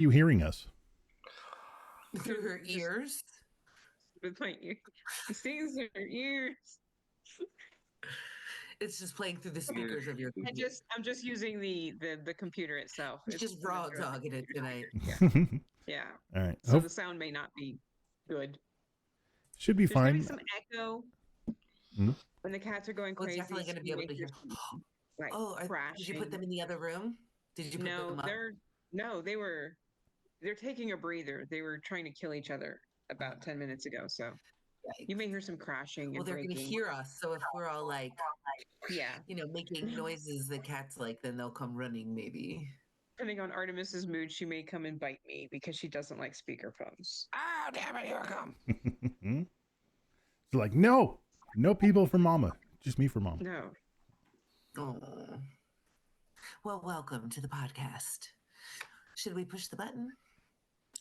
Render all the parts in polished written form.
you hearing us? Through her ears? With my ears. Things in her ears. It's just playing through the speakers of your computer. I'm just using the computer itself. It's just raw dogging it tonight. Yeah. All right. So the sound may not be good. Should be fine. There's going to be some echo when the cats are going crazy. It's definitely going to be able to hear. Did you put them in the other room? Did you put them up? They're taking a breather. They were trying to kill each other about 10 minutes ago. So you may hear some crashing. Well, they're going to hear us. So if we're all like, making noises the cats like, then they'll come running maybe. Depending on Artemis's mood, she may come and bite me because she doesn't like speakerphones. Oh, damn it, here I come. It's like, no people for mama. Just me for mama. No. Oh. Well, welcome to the podcast. Should we push the button?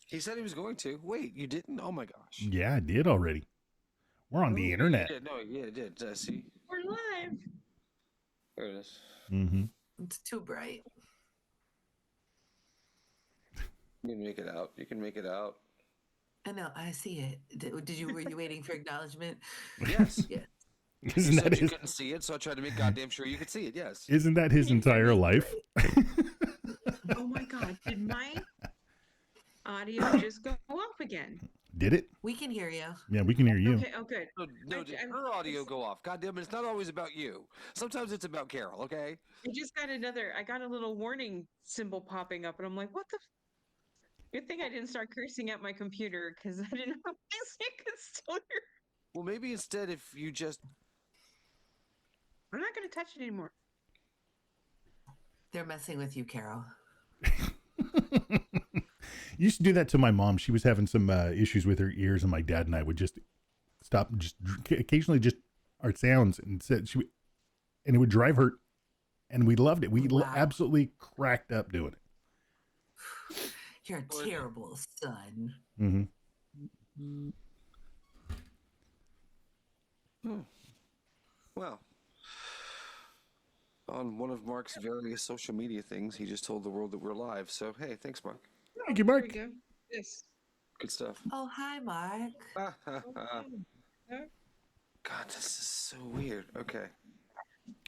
He said he was going to. Wait, you didn't? Oh my gosh. Yeah, I did already. We're on the internet. It did. See? We're live. There it is. Mm-hmm. It's too bright. You can make it out. I know. I see it. Were you waiting for acknowledgement? Yes. Yes. Isn't that you couldn't see it, so I tried to make goddamn sure you could see it. Yes. Isn't that his entire life? Oh my God! Did my audio just go off again? Did it? We can hear you. Yeah, we can hear you. Okay. Oh, good. No, did her audio go off? God damn it! It's not always about you. Sometimes it's about Carol. Okay. I got a little warning symbol popping up, and I'm like, what the? Good thing I didn't start cursing at my computer because I didn't know I could still hear. Well, maybe instead, if you just. I'm not going to touch it anymore. They're messing with you, Carol. Used to do that to my mom. She was having some issues with her ears, and my dad and I would just stop, just occasionally just our sounds, and and it would drive her, and we loved it. We absolutely cracked up doing it. You're a terrible son. Mm-hmm. Well, on one of Mark's various social media things, he just told the world that we're live. So, hey, thanks, Mark. Thank you, Mark. There we go. Yes. Good stuff. Oh, hi, Mark. God, this is so weird. Okay.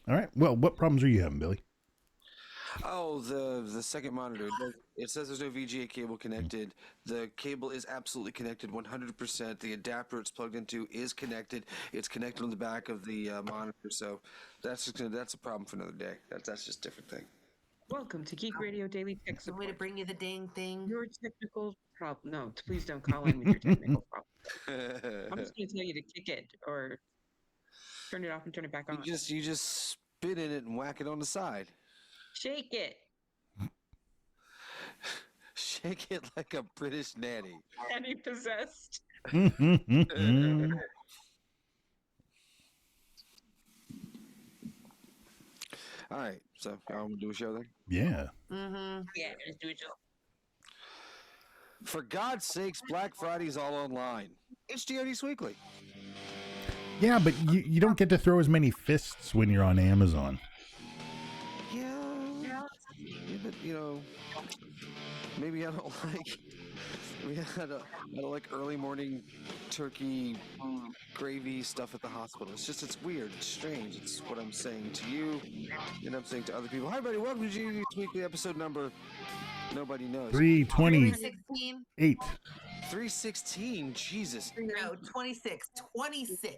All right. Well, what problems are you having, Billy? Oh, the second monitor. It says there's no VGA cable connected. The cable is absolutely connected 100%. The adapter it's plugged into is connected. It's connected on the back of the monitor. So that's a problem for another day. That's just a different thing. Welcome to Geek Radio Daily Tech Support. Way to bring you the dang thing. Your technical problem. No, please don't call in with your technical problem. I'm just going to tell you to kick it or turn it off and turn it back on. You just spit in it and whack it on the side. Shake it. Shake it like a British nanny. Nanny possessed. All right, so I'm gonna do a show then. Yeah. Mm-hmm. Yeah, let's do a show. For God's sakes, Black Friday's all online. It's GRD SWeekly. Yeah, but you don't get to throw as many fists when you're on Amazon. Yeah, but maybe I don't like. I don't like early morning turkey gravy stuff at the hospital. It's weird. It's strange. It's what I'm saying to you, and I'm saying to other people. Hi, everybody. Welcome to GRD Weekly episode number. Nobody knows. 316. 316. Jesus. No, 26. 26.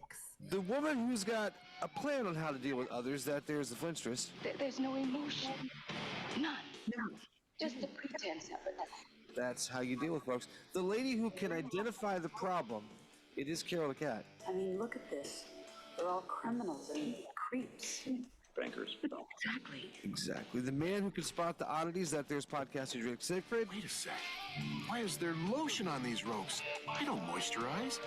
The woman who's got a plan on how to deal with others. That there's the flinstress. There's no emotion. None. No. Just the pretense of it. That's how you deal with folks. The lady who can identify the problem, it is Carol the Cat. I mean, look at this. They're all criminals and creeps. Bankers. Exactly. The man who can spot the oddities. That there's podcasting Rick Siegfried. Wait a sec. Why is there lotion on these ropes? I don't moisturize.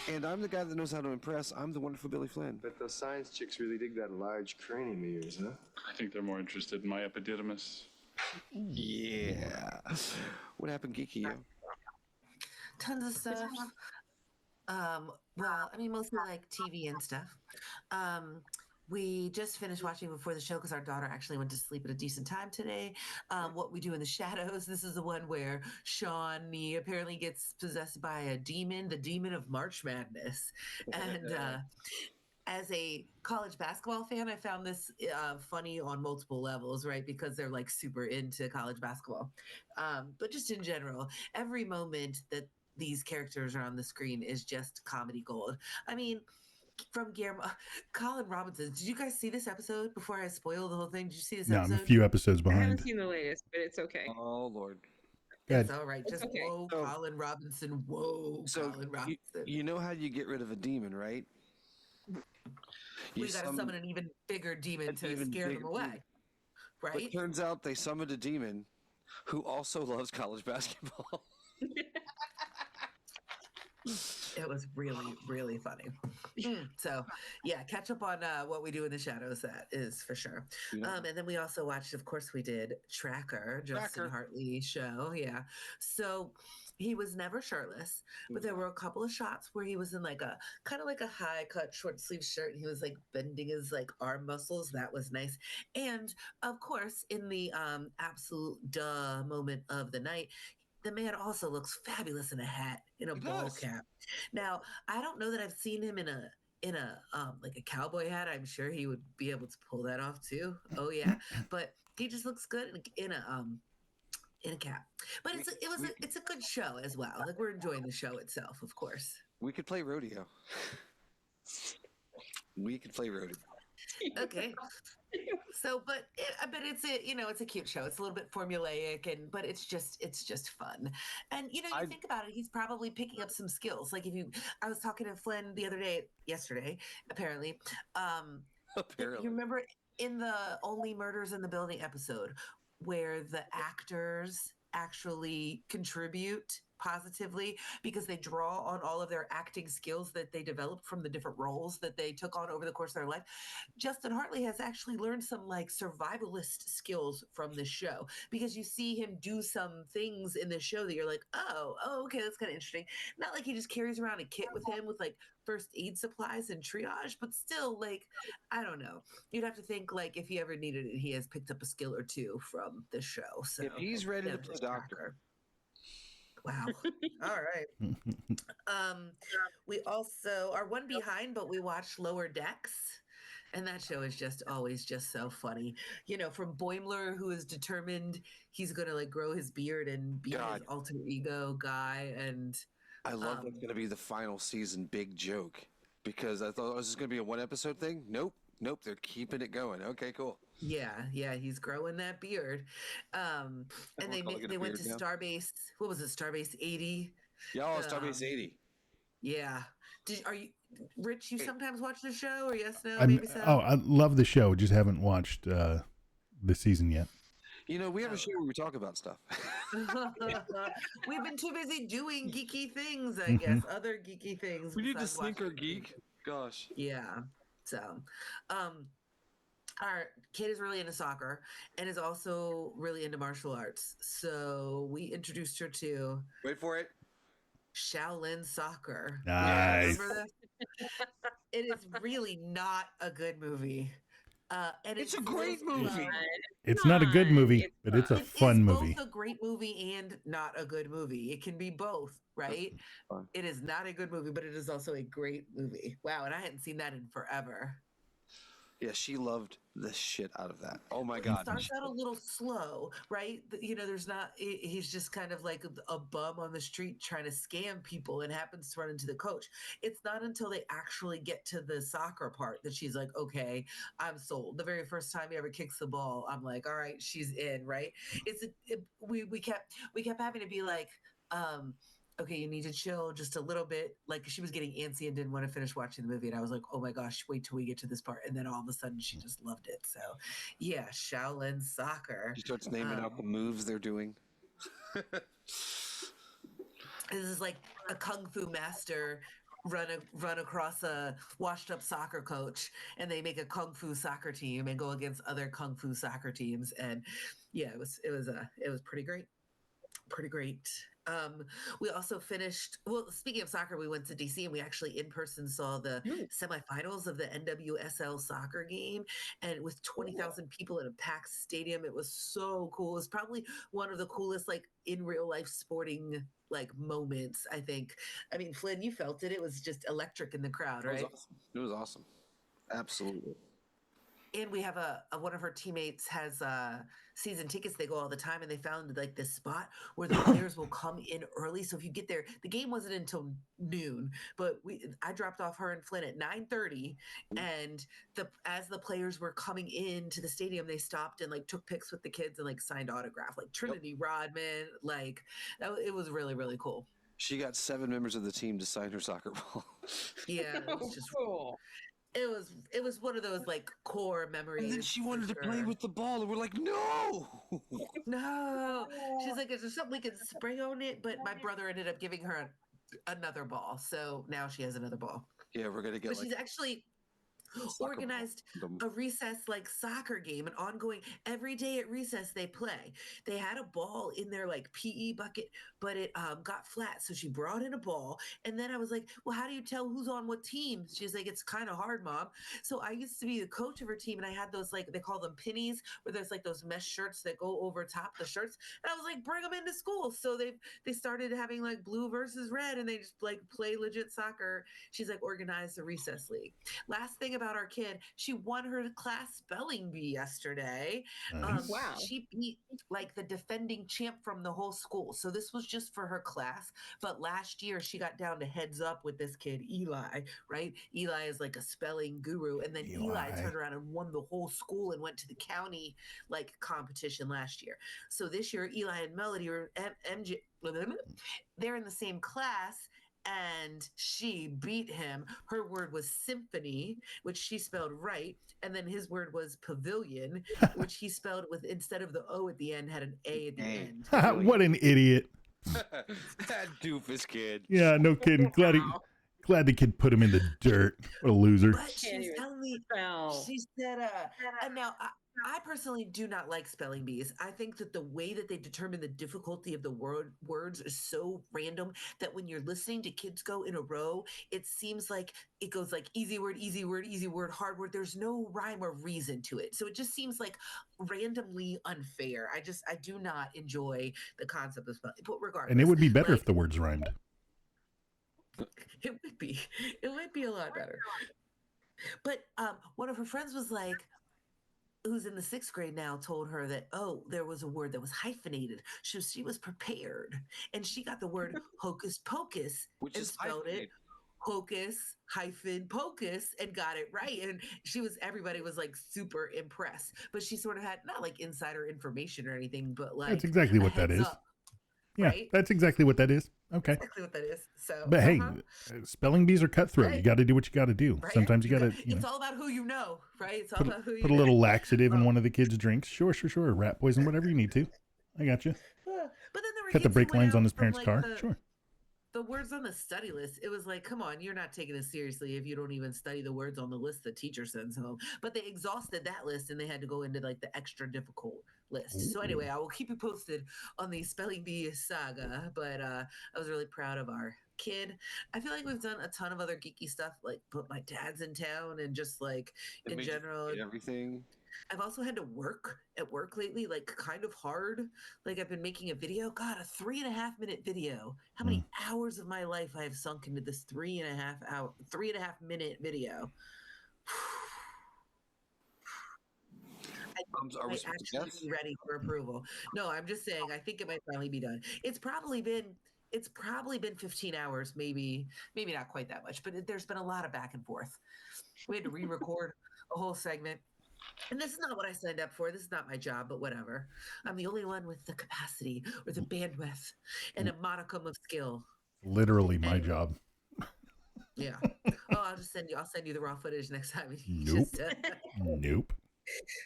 And I'm the guy that knows how to impress. I'm the wonderful Billy Flynn. Bet those science chicks really dig that large cranium of yours, huh? I think they're more interested in my epididymis. Yeah. What happened, Geeky? Tons of stuff. Well, I mean, mostly like TV and stuff. We just finished watching before the show because our daughter actually went to sleep at a decent time today. What We Do in the Shadows. This is the one where Shawnee apparently gets possessed by a demon, the demon of March Madness. And as a college basketball fan, I found this funny on multiple levels, right? Because they're like super into college basketball. But just in general, every moment that these characters are on the screen is just comedy gold. I mean, from Guillermo, Colin Robinson. Did you guys see this episode before I spoil the whole thing? Did you see this No, I'm a episode? few episodes I haven't behind. seen the latest, but it's okay. Oh Lord. Good. It's all right. It's Just okay. whoa, So- Colin Robinson. Whoa, So Colin Robinson. you know how you get rid of a demon, right? We got to summon an even bigger demon an to even scare them bigger away, demon. But right? turns out they summoned a demon who also loves college basketball. It was really, really funny. So, yeah, catch up on What We Do in the Shadows. That is for sure. And then we also watched, of course, we did Tracker, Justin Tracker. Hartley show. Yeah. So he was never shirtless, but there were a couple of shots where he was in like a kind of like a high cut short sleeve shirt. And he was like bending his like arm muscles. That was nice. And of course, in the absolute duh moment of the night, the man also looks fabulous in a hat, in a ball does. cap. Now, I don't know that I've seen him in a like a cowboy hat. I'm sure he would be able to pull that off too. Oh yeah, but he just looks good in a cap. But it's a good show as well. Like we're enjoying the show itself, of course. We could play rodeo. We could play rodeo. Okay. So, but it's a cute show. It's a little bit formulaic, but it's just fun. And you think about it, he's probably picking up some skills. Like I was talking to Flynn yesterday, apparently. Apparently. You remember in the Only Murders in the Building episode where the actors actually contribute positively because they draw on all of their acting skills that they developed from the different roles that they took on over the course of their life. Justin Hartley has actually learned some like survivalist skills from this show because you see him do some things in the show that you're like, oh, okay, that's kind of interesting. Not like he just carries around a kit with him with like first aid supplies and triage, but still, like, I don't know. You'd have to think like if he ever needed it, he has picked up a skill or two from the show. So if he's ready to play doctor. Wow. All right. We also are one behind, but we watch Lower Decks. And that show is just always just so funny. From Boimler, who is determined he's going to like grow his beard and be his alter ego guy. And I love that's going to be the final season big joke because I thought it was just going to be a one episode thing. Nope. They're keeping it going. Okay, cool. Yeah, he's growing that beard. And they went to Starbase. What was it? Starbase 80. Yeah, Starbase 80. Yeah. Are you Rich? You sometimes watch the show, or yes, no, maybe so. Oh, I love the show. Just haven't watched the season yet. We have a show where we talk about stuff. We've been too busy doing geeky things, I guess. Other geeky things. We need to sink our geek. Gosh. Yeah. So, our kid is really into soccer and is also really into martial arts. So we introduced her to. Wait for it. Shaolin Soccer. Nice. Remember that? It is really not a good movie. And it's a great movie. It's not a good movie, but it's a fun movie. It's both a great movie and not a good movie. It can be both, right? It is not a good movie, but it is also a great movie. Wow, and I hadn't seen that in forever. Yeah, she loved the shit out of that. Oh my God. It starts out a little slow, right? He's just kind of like a bum on the street trying to scam people and happens to run into the coach. It's not until they actually get to the soccer part that she's like, okay, I'm sold. The very first time he ever kicks the ball, I'm like, all right, she's in, right? We kept having to be like, okay, you need to chill just a little bit. Like she was getting antsy and didn't want to finish watching the movie. And I was like, oh my gosh, wait till we get to this part. And then all of a sudden she just loved it. So yeah, Shaolin Soccer. She starts naming out the moves they're doing. This is like a Kung Fu master run across a washed up soccer coach, and they make a Kung Fu soccer team and go against other Kung Fu soccer teams. And yeah, it was pretty great. Pretty great. We also finished. Well, speaking of soccer, we went to DC and we actually in person saw the semifinals of the NWSL soccer game, and with 20,000 people in a packed stadium, it was so cool. It was probably one of the coolest, like in real life sporting like moments. I think. I mean, Flynn, you felt it. It was just electric in the crowd, It was right? awesome. It was awesome. Absolutely. And we have one of her teammates has season tickets. They go all the time, and they found like this spot where the players will come in early. So if you get there, the game wasn't until noon, but I dropped off her and Flynn at 9:30, and as the players were coming into the stadium, they stopped and like took pics with the kids and like signed autograph, like Trinity Rodman, like it was really really cool. She got 7 members of the team to sign her soccer ball. Yeah, it was just cool. it was one of those like core memories. And then she wanted to play with the ball, and we're like, no. No, she's like, is there something we can spray on it? But my brother ended up giving her another ball, so now she has another ball. Yeah, we're gonna get. But she's actually organized a recess like soccer game, an ongoing every day at recess they play. They had a ball in their like PE bucket, but it got flat, so she brought in a ball. And then I was like, well, how do you tell who's on what team? She's like, it's kind of hard, Mom. So I used to be the coach of her team, and I had those like, they call them pinnies, where there's like those mesh shirts that go over top the shirts, and I was like, bring them into school. So they started having like blue versus red, and they just like play legit soccer. She's like organized a recess league. Last thing about our kid, she won her class spelling bee yesterday. Nice. Wow. She beat like the defending champ from the whole school. So this was just for her class. But last year she got down to heads up with this kid, Eli, right? Eli is like a spelling guru. And then Eli turned around and won the whole school and went to the county like competition last year. So this year, Eli and Melody are MJ. They're in the same class, and she beat him. Her word was symphony, which she spelled right, and then his word was pavilion, which he spelled with, instead of the O at the end, had an A at the end. What an idiot. That doofus kid. Yeah, no kidding. Glad the kid put him in the dirt. What a loser. But she's telling me, she said, and now I personally do not like spelling bees. I think that the way that they determine the difficulty of the words is so random that when you're listening to kids go in a row, it seems like it goes like easy word, easy word, easy word, hard word. There's no rhyme or reason to it. So it just seems like randomly unfair. I do not enjoy the concept of spelling. But regardless. And it would be better if the words rhymed. It would be. It would be a lot better. But one of her friends was like, who's in the 6th grade now, told her that, oh, there was a word that was hyphenated. She was prepared. And she got the word hocus pocus, which and is spelled it hocus hyphen pocus, and got it right. And everybody was like super impressed. But she sort of had not like insider information or anything, but like that's exactly what that is. Up, yeah, right? That's exactly what that is. Okay. Exactly what that is. So, but hey, spelling bees are cutthroat. Right. You got to do what you got to do. Right. Sometimes you got to. It's all about who you know, right? It's all about who you know. Put a little laxative in one of the kids' drinks. Sure. Rat poison, whatever you need to. I got you. But then there were cut the brake lines on his parents' car. Sure. The words on the study list, it was like, come on, you're not taking this seriously if you don't even study the words on the list the teacher sends home. But they exhausted that list and they had to go into like the extra difficult list. Ooh. So anyway, I will keep you posted on the spelling bee saga. But I was really proud of our kid. I feel like we've done a ton of other geeky stuff, like put my dad's in town and just like in general everything. I've also had to work at work lately, like kind of hard. Like I've been making a video, God, a 3.5 minute video. How many hours of my life I have sunk into this 3.5 minute video. I might actually be ready for approval. No, I'm just saying, I think it might finally be done. It's probably been 15 hours, maybe not quite that much, but there's been a lot of back and forth. We had to re-record a whole segment. And this is not what I signed up for. This is not my job, but whatever. I'm the only one with the capacity or the bandwidth and a modicum of skill. Literally my job. Yeah. Oh, I'll send you the raw footage next time. Nope. Nope.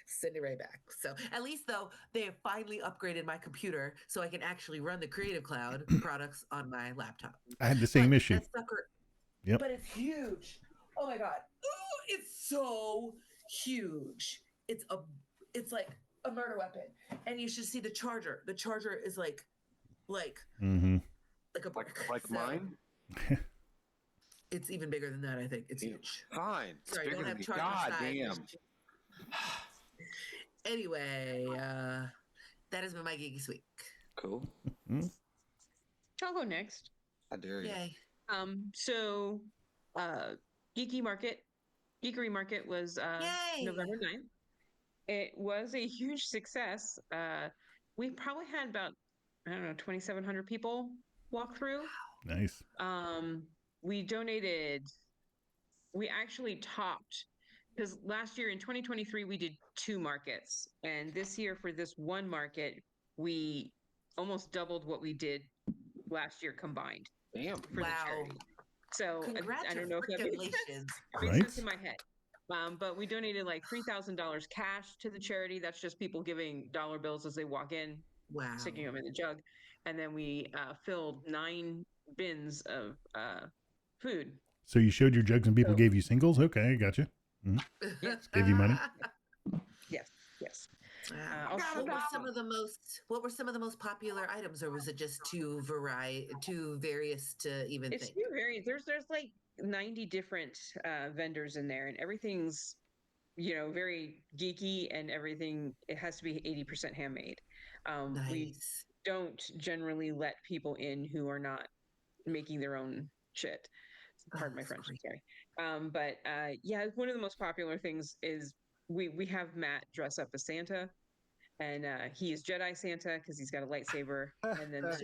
Send it right back. So at least though, they have finally upgraded my computer so I can actually run the Creative Cloud products on my laptop. I had the same issue. That sucker, yep. But it's huge. Oh my God. Ooh, it's so huge. It's like a murder weapon. And you should see the charger. The charger is like a brick. Like So mine? it's even bigger than that, I think. It's huge. Fine. It's Sorry, bigger don't than have me. chart on God side. damn. Anyway, that has been my geeky week. Cool. I'll go next. I dare you. Yay. So Geeky Market, Geekery Market was Yay. November 9th. It was a huge success. We probably had about, I don't know, 2,700 people walk through. Nice. We actually topped, because last year in 2023 we did 2 markets, and this year for this one market we almost doubled what we did last year combined. Damn. For the charity. So I don't know if that makes sense in my head. But we donated like $3,000 cash to the charity. That's just people giving dollar bills as they walk in, sticking them in the jug. And then we filled 9 bins of food. So you showed your jugs and people gave you singles? Okay, I gotcha. Yes. Gave you money? Yes. What were some of the most popular items, or was it just too various to even It's think? too varied. There's like 90 different vendors in there, and everything's very geeky, and everything, it has to be 80% handmade. Nice. We don't generally let people in who are not making their own shit. Pardon my French, sorry. But yeah, one of the most popular things is we have Matt dress up as Santa, and he is Jedi Santa because he's got a lightsaber. And then the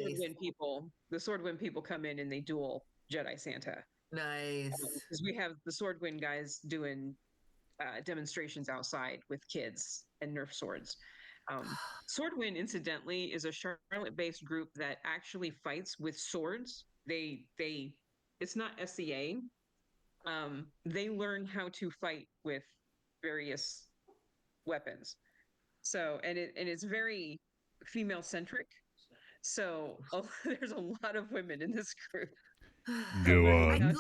Swordwind people come in and they duel Jedi Santa. Nice. Because we have the Swordwind guys doing demonstrations outside with kids and Nerf swords. Swordwind, incidentally, is a Charlotte-based group that actually fights with swords. It's not SCA. They learn how to fight with various weapons. So, and it's very female centric. So there's a lot of women in this group. Go on.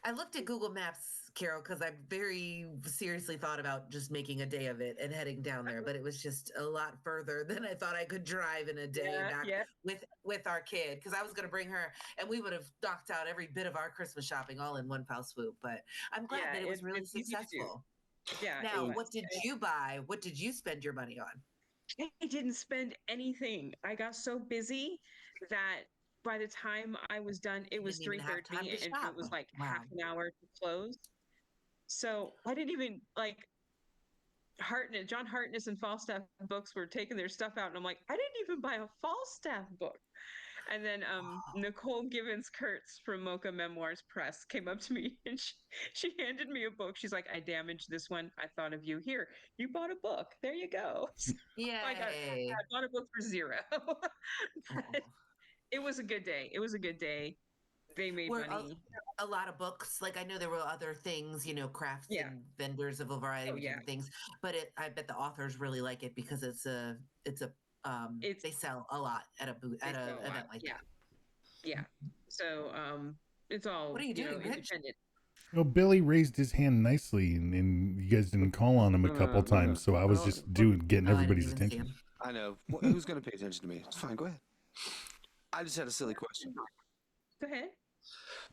I looked at Google Maps, Carol, because I very seriously thought about just making a day of it and heading down there, but it was just a lot further than I thought I could drive in a day with our kid, because I was going to bring her and we would have knocked out every bit of our Christmas shopping all in one foul swoop. But I'm glad that it was really successful. Yeah. Now, what did you buy? What did you spend your money on? I didn't spend anything. I got so busy that by the time I was done, it was 3:30, and it was like half an hour to close. So I didn't even John Hartness and Falstaff Books were taking their stuff out, and I'm like, I didn't even buy a Falstaff book. And then Nicole Givens Kurtz from Mocha Memoirs Press came up to me and she handed me a book. She's like, I damaged this one. I thought of you. Here, you bought a book. There you go. Yeah, I bought a book for $0. It was a good day. They made money. A lot of books. Like, I know there were other things, crafts and vendors of a variety of different things. But I bet the authors really like it because they sell a lot at an event like that. Yeah. So it's all what are you doing, independent. Well, Billy raised his hand nicely, and you guys didn't call on him a couple times, so I was just getting everybody's attention. I know. Who's going to pay attention to me? It's fine. Go ahead. I just had a silly question. Go ahead.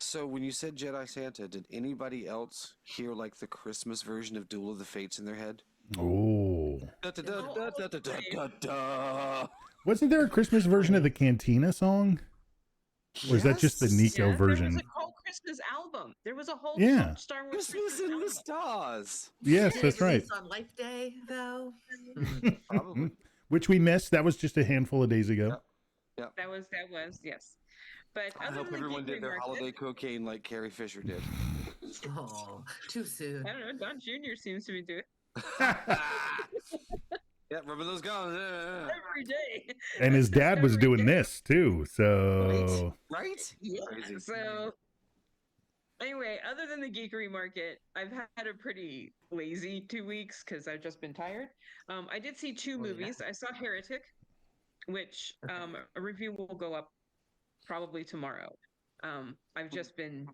So when you said Jedi Santa, did anybody else hear like the Christmas version of Duel of the Fates in their head? Oh. Da, da, da, da, da, da, da, da. Wasn't there a Christmas version of the Cantina song? Or is that just the Nico version? There was a whole Christmas album. There was a whole Star Wars Christmas in the Stars. Yes, that's right. On Life Day, though. Probably. Which we missed. That was just a handful of days ago. Yep. That was yes. But I hope everyone did their holiday cocaine like Carrie Fisher did. Oh, too soon. I don't know. Don Jr. seems to be doing Yeah, rubbing those gums every day. And his dad was doing this too. So right? Yeah. Crazy. So anyway, other than the geekery market, I've had a pretty lazy 2 weeks because I've just been tired. I did see 2 movies. I saw Heretic, which a review will go up probably tomorrow. I've just been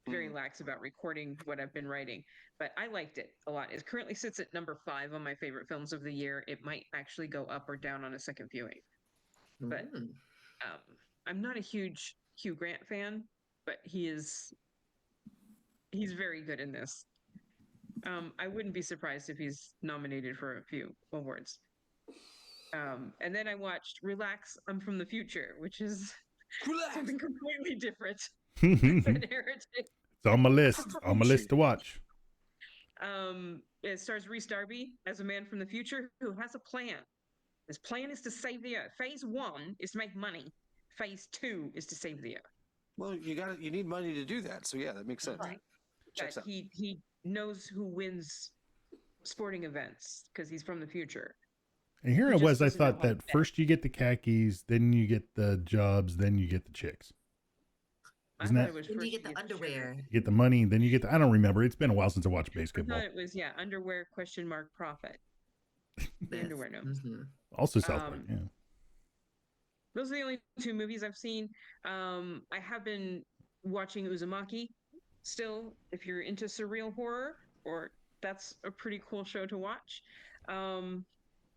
very lax about recording what I've been writing, but I liked it a lot. It currently sits at number 5 on my favorite films of the year. It might actually go up or down on a second viewing, but I'm not a huge Hugh Grant fan, but he's very good in this. I wouldn't be surprised if he's nominated for a few awards. And then I watched Relax, I'm from the Future, which is something completely different than Heritage. It's on my list. On my list to watch. It stars Reese Darby as a man from the future who has a plan. His plan is to save the Earth. Phase 1 is to make money. Phase 2 is to save the Earth. Well, you need money to do that. So yeah, that makes sense. Right. Checks out. He knows who wins sporting events because he's from the future. And here He I just was, I doesn't know thought how that to bet. first you get the khakis, then you get the jobs, then you get the chicks. I Isn't thought that- it was Then first you get the shirt. underwear. You get the money, then you get the, I don't remember. It's been a while since I watched I basketball. thought it was underwear ? Profit. The underwear no. Mhm. Also South Park, yeah. Those are the only 2 movies I've seen. I have been watching Uzumaki still, if you're into surreal horror, or that's a pretty cool show to watch.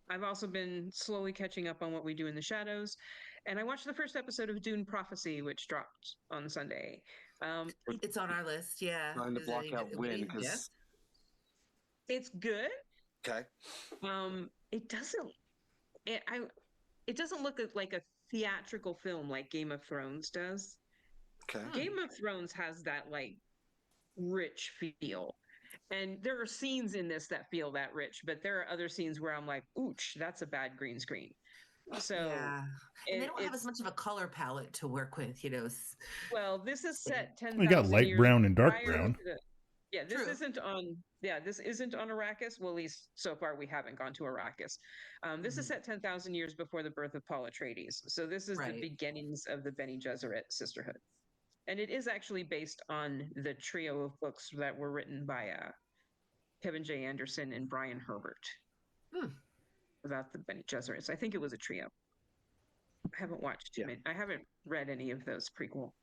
I've also been slowly catching up on What We Do in the Shadows. And I watched the first episode of Dune Prophecy, which dropped on Sunday. It's on our list, yeah. Trying to Is block any- out Win any because guess? It's good. okay. It doesn't it doesn't look like a theatrical film like Game of Thrones does. Okay. Game of Thrones has that like rich feel. And there are scenes in this that feel that rich, but there are other scenes where I'm like, ooch, that's a bad green screen. So Yeah. And they don't have it's- as much of a color palette to work with, you know. well, this is set 10,000 We got light years brown and dark prior brown. to the- yeah, this True. isn't on. Yeah, this isn't on Arrakis. Well, at least so far we haven't gone to Arrakis. This is set 10,000 years before the birth of Paul Atreides. So this is the Right. beginnings of the Bene Gesserit sisterhood, and it is actually based on the trio of books that were written by Kevin J. Anderson and Brian Herbert about the Bene Gesserits. I think it was a trio. I haven't watched too many. I haven't read any of those prequels.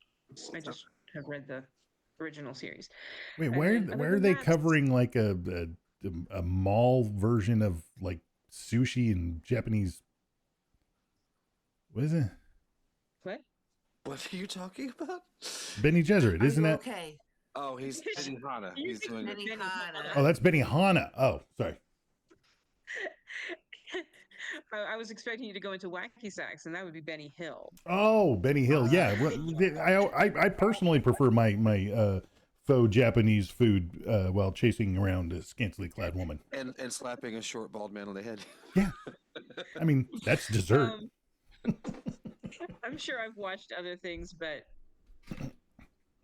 I just have read the original series. Wait, And where then other are than they that- covering like a mall version of like sushi and Japanese? What is it? What? What are you talking about? Bene Gesserit, Are isn't you that? okay? Oh, he's Benihana. You He's think doing it. Benihana. Oh, that's Benihana. Oh, sorry. I was expecting you to go into wacky sacks, and that would be Benny Hill. Oh, Benny Hill. Yeah, I personally prefer my faux Japanese food while chasing around a scantily clad woman. And slapping a short bald man on the head. Yeah, I mean that's dessert. I'm sure I've watched other things, but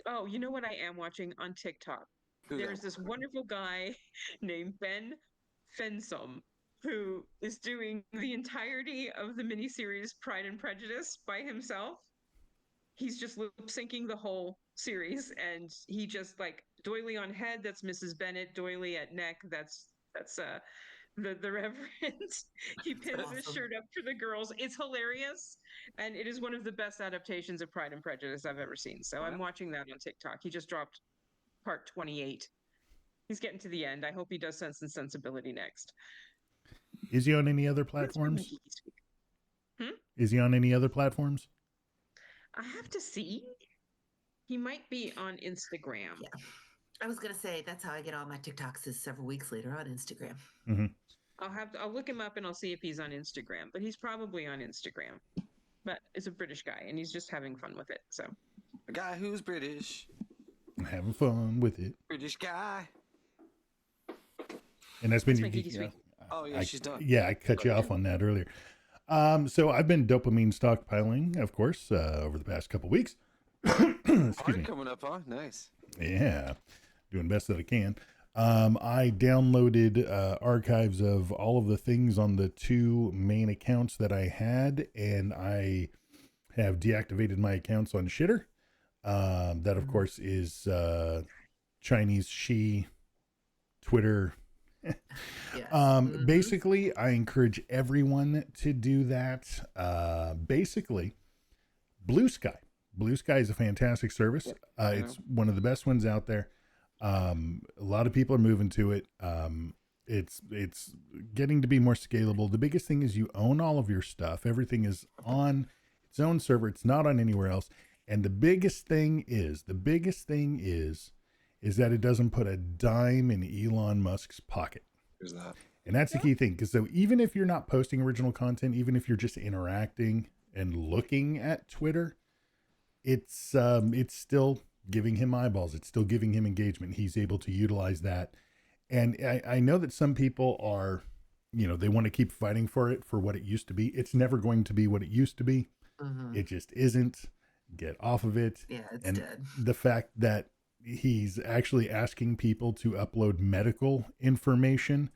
oh, you know what I am watching on TikTok? Who's There's that? this wonderful guy named Ben Fensom who is doing the entirety of the miniseries Pride and Prejudice by himself. He's just lip syncing the whole series, and he just like doily on head, that's Mrs. Bennet, doily at neck, that's the Reverend. He pins his awesome. shirt up for the girls. It's hilarious, and it is one of the best adaptations of Pride and Prejudice I've ever seen. So I'm watching that on TikTok. He just dropped part 28. He's getting to the end. I hope he does Sense and Sensibility next. Is he on any other That's my platforms? geeky speak. Is he on any other platforms? I have to see. He might be on Instagram. Yeah. I was gonna say that's how I get all my TikToks is several weeks later on Instagram. Mm-hmm. I'll look him up and I'll see if he's on Instagram. But he's probably on Instagram. But it's a British guy, and he's just having fun with it. So A guy who's British. Having fun with it. British guy. And that's been That's your my geeky geeky. speak. Oh yeah, she's done. Yeah, I cut you off on that earlier. So I've been dopamine stockpiling, of course, over the past couple weeks. Excuse Party me. coming up, huh? Nice. Yeah, doing best that I can. I downloaded archives of all of the things on the 2 main accounts that I had, and I have deactivated my accounts on Shitter. That, of course, is Chinese She, Twitter. Yes. Basically, I encourage everyone to do that. Basically, Blue Sky. Blue Sky is a fantastic service. It's one of the best ones out there. A lot of people are moving to it. It's getting to be more scalable. The biggest thing is you own all of your stuff. Everything is on. its own server. It's not on anywhere else. And the biggest thing is that it doesn't put a dime in Elon Musk's pocket. There's that. And that's the key thing. Because so even if you're not posting original content, even if you're just interacting and looking at Twitter, it's still giving him eyeballs. It's still giving him engagement. He's able to utilize that. And I know that some people are, they want to keep fighting for it, for what it used to be. It's never going to be what it used to be. Mm-hmm. It just isn't. Get off of it. Yeah, it's and dead. The fact that he's actually asking people to upload medical information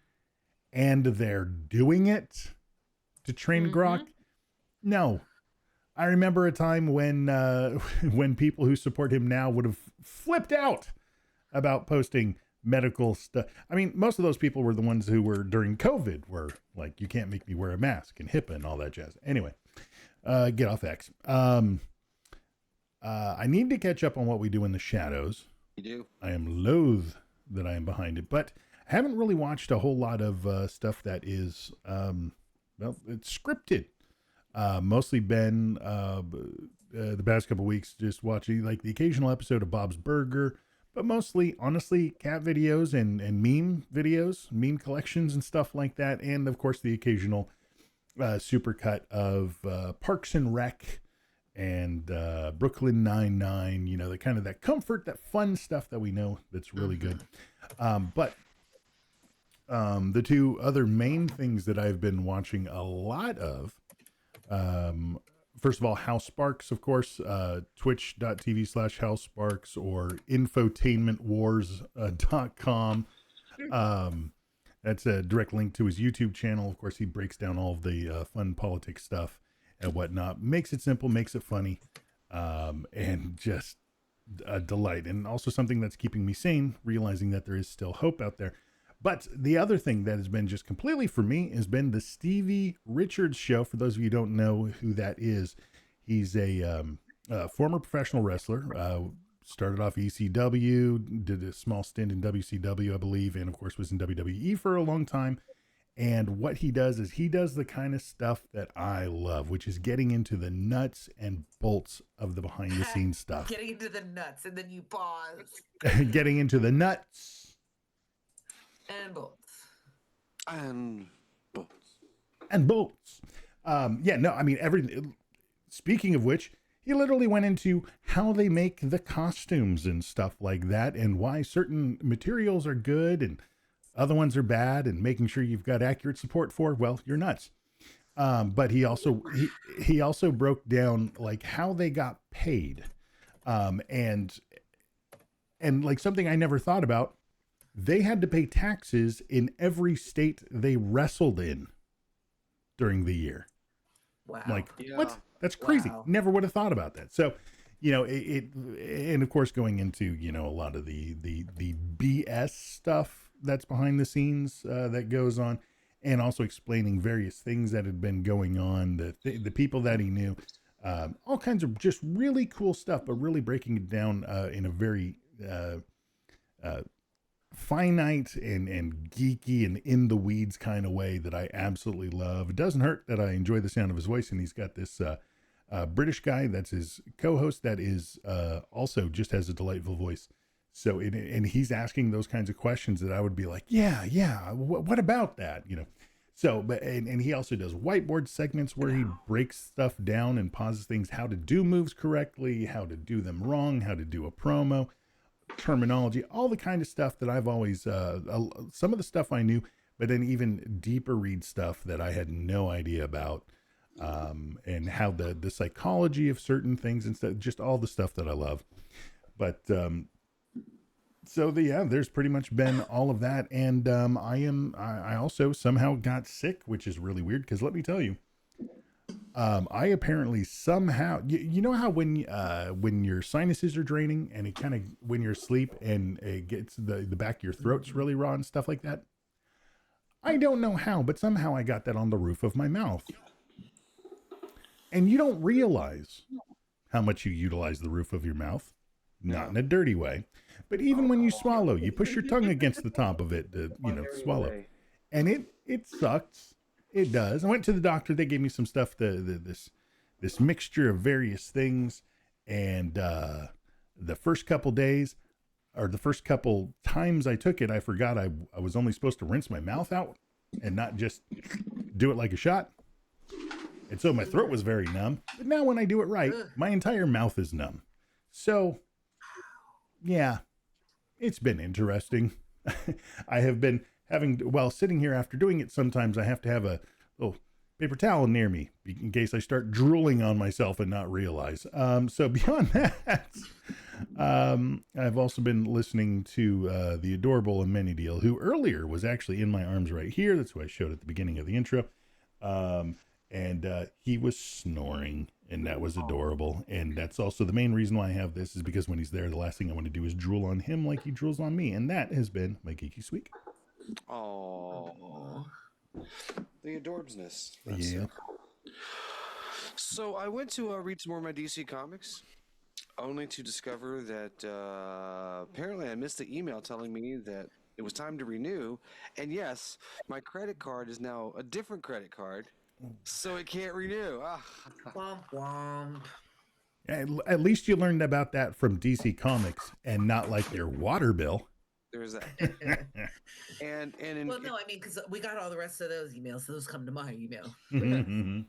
and they're doing it to train Grok. No. I remember a time when people who support him now would have flipped out about posting medical stuff. I mean, most of those people were the ones who were during COVID were like, you can't make me wear a mask and HIPAA and all that jazz. Anyway, get off X. I need to catch up on what we do in the shadows. You do. I am loath that I am behind it, but I haven't really watched a whole lot of stuff that is, it's scripted. Mostly been the past couple weeks just watching like the occasional episode of Bob's Burger, but mostly, honestly, cat videos and meme videos, meme collections and stuff like that. And of course, the occasional supercut of Parks and Rec and Brooklyn Nine-Nine, the kind of that comfort, that fun stuff that we know that's really good. But the two other main things that I've been watching a lot of, first of all, House Sparks, of course, twitch.tv/HouseSparks or infotainmentwars.com. That's a direct link to his YouTube channel. Of course, he breaks down all of the fun politics stuff and whatnot. Makes it simple, makes it funny, and just a delight. And also something that's keeping me sane, realizing that there is still hope out there. But the other thing that has been just completely for me has been the Stevie Richards Show. For those of you who don't know who that is, he's a former professional wrestler. Started off ECW, did a small stint in WCW, I believe, and of course was in WWE for a long time. And what he does is he does the kind of stuff that I love, which is getting into the nuts and bolts of the behind the scenes stuff. Getting into the nuts, and then you pause. Getting into the nuts and bolts. And bolts. And bolts. Everything. Speaking of which, he literally went into how they make the costumes and stuff like that, and why certain materials are good and other ones are bad, and making sure you've got accurate support for, well, you're nuts. But he also broke down like how they got paid. And like something I never thought about, they had to pay taxes in every state they wrestled in during the year. Wow. Like, what? That's crazy. Wow. Never would have thought about that. So, and of course going into, a lot of the BS stuff that's behind the scenes that goes on, and also explaining various things that had been going on, the people that he knew, all kinds of just really cool stuff, but really breaking it down in a very finite and geeky and in the weeds kind of way that I absolutely love. It doesn't hurt that I enjoy the sound of his voice, and he's got this British guy that's his co-host that is also just has a delightful voice. So, and he's asking those kinds of questions that I would be like, yeah, what about that? So, but, and he also does whiteboard segments where he breaks stuff down and pauses things, how to do moves correctly, how to do them wrong, how to do a promo, terminology, all the kind of stuff that I've always, some of the stuff I knew, but then even deeper read stuff that I had no idea about, and how the psychology of certain things and stuff, just all the stuff that I love. But, there's pretty much been all of that. And, I also somehow got sick, which is really weird. 'Cause let me tell you, I apparently somehow, you know how when your sinuses are draining and it kind of, when you're asleep and it gets the back of your throat's really raw and stuff like that. I don't know how, but somehow I got that on the roof of my mouth. And you don't realize how much you utilize the roof of your mouth, not in a dirty way, but even when you swallow, you push your tongue against the top of it to, swallow. And it sucks. It does. I went to the doctor. They gave me some stuff, this this mixture of various things. And the first couple days, or the first couple times I took it, I forgot I was only supposed to rinse my mouth out and not just do it like a shot. And so my throat was very numb. But now when I do it right, my entire mouth is numb. So, yeah, it's been interesting. I have been having, while sitting here after doing it, sometimes I have to have a little paper towel near me in case I start drooling on myself and not realize. So beyond that, I've also been listening to the adorable Amenadiel, who earlier was actually in my arms right here. That's who I showed at the beginning of the intro. And he was snoring, and that was adorable. And that's also the main reason why I have this, is because when he's there, the last thing I want to do is drool on him like he drools on me. And that has been my Geeky Sweek. Oh, the adorbsness. Yeah. So I went to read some more of my DC comics, only to discover that apparently I missed the email telling me that it was time to renew. And yes, my credit card is now a different credit card, so it can't renew. Womp womp. At least you learned about that from DC Comics and not like your water bill. There's that. and in, Well, no, I mean, because we got all the rest of those emails, so those come to my email. and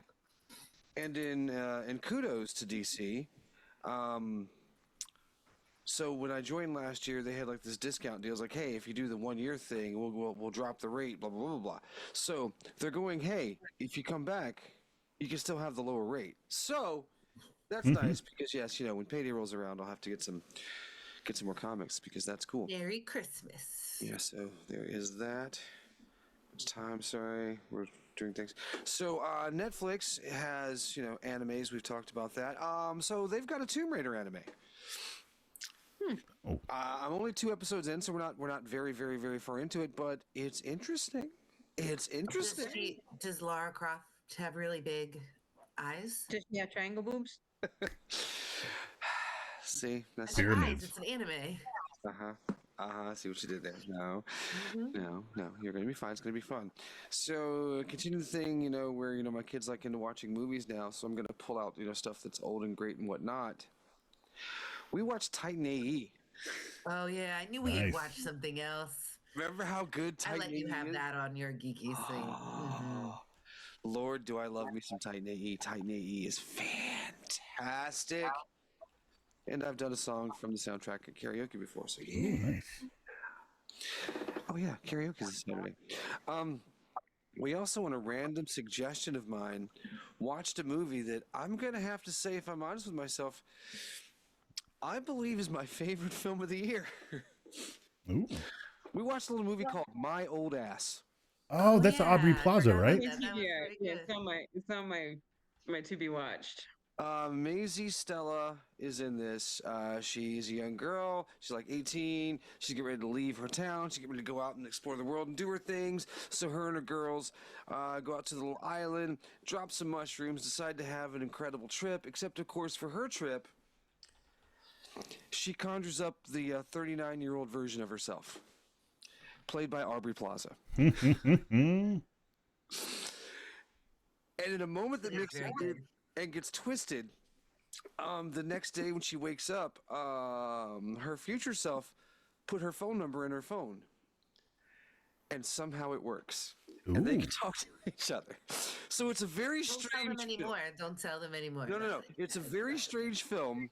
in kudos to DC. So when I joined last year, they had like this discount deal. It's like, hey, if you do the 1 year thing, we'll drop the rate, blah, blah, blah, blah. So they're going, hey, if you come back, you can still have the lower rate. So that's nice because, yes, you know, when payday rolls around, I'll have to get some more comics because that's cool. Merry Christmas. Yeah, so there is that. It's time, sorry. We're doing things. So Netflix has, you know, animes. We've talked about that. So they've got a Tomb Raider anime. I'm only 2 episodes in, so we're not very, very, very far into it, but it's interesting. It's interesting. Does Lara Croft have really big eyes? Does she have triangle boobs? See, that's I said eyes. It's an anime. I see what you did there. No, you're gonna be fine. It's gonna be fun. So continue the thing, you know, where, you know, my kids like into watching movies now, so I'm gonna pull out, you know, stuff that's old and great and whatnot. We watched Titan AE. Oh yeah, I knew we had watched something else. Remember how good Titan AE is? I let you have that on your geeky thing. Lord, do I love me some Titan AE. Titan AE is fantastic. And I've done a song from the soundtrack at karaoke before, so yeah. Ooh, nice. Oh yeah, karaoke is Saturday. We also, on a random suggestion of mine, watched a movie that I'm gonna have to say, if I'm honest with myself, I believe is my favorite film of the year. Ooh. We watched a little movie called My Old Ass. Oh, that's Aubrey Plaza, right? It's on my to be watched. Maisie Stella is in this. She's a young girl. She's like 18. She's getting ready to leave her town. She's getting ready to go out and explore the world and do her things. So her and her girls go out to the little island, drop some mushrooms, decide to have an incredible trip. Except, of course, for her trip, she conjures up the 39-year-old version of herself, played by Aubrey Plaza. And in a moment that makes it good and gets twisted, the next day when she wakes up, her future self put her phone number in her phone, and somehow it works. Ooh. And they can talk to each other. So it's a very strange Don't tell them anymore. Don't tell them anymore. No. It's a very strange film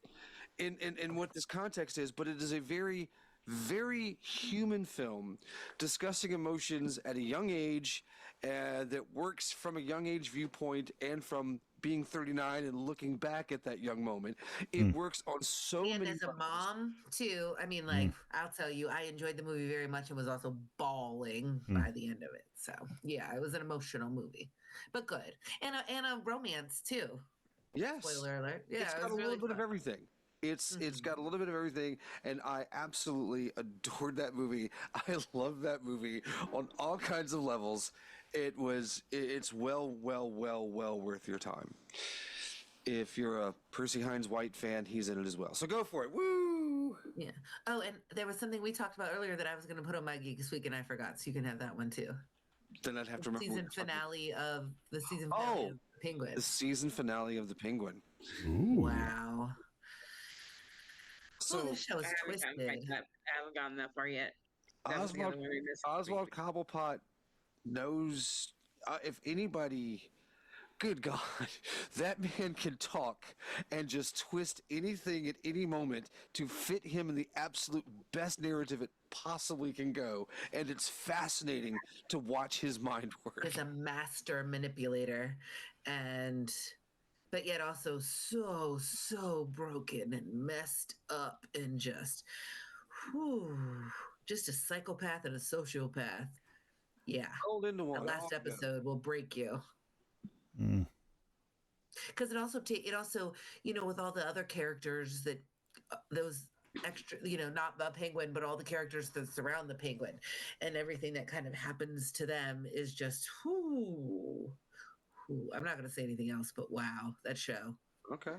in what this context is, but it is a very, very human film discussing emotions at a young age that works from a young age viewpoint and from being 39 and looking back at that young moment. It works on so many And as a mom, too, I mean, like, I'll tell you, I enjoyed the movie very much and was also bawling by the end of it. So, yeah, it was an emotional movie, but good. And a romance, too. Yes. Spoiler alert. Yeah, it's got a little bit of everything. It's got a little bit of everything, and I absolutely adored that movie. I love that movie on all kinds of levels. It's well worth your time. If you're a Percy Hines White fan, he's in it as well. So go for it. Woo! Yeah. Oh, and there was something we talked about earlier that I was going to put on my Geek This Week, and I forgot. So you can have that one too. Then I'd have to remember. Season finale of Penguin. The season finale of The Penguin. Ooh. Wow. So this show is twisted. I haven't gotten that far yet. That was the other one we missed. Oswald Cobblepot knows if anybody. Good God, that man can talk and just twist anything at any moment to fit him in the absolute best narrative it possibly can go. And it's fascinating to watch his mind work. Is a master manipulator, but yet also so broken and messed up and just a psychopath and a sociopath. Yeah. Rolled into one. That last episode will break you. Because it also with all the other characters that those extra, not the Penguin, but all the characters that surround the Penguin and everything that kind of happens to them is just I'm not going to say anything else, but wow, that show. Okay.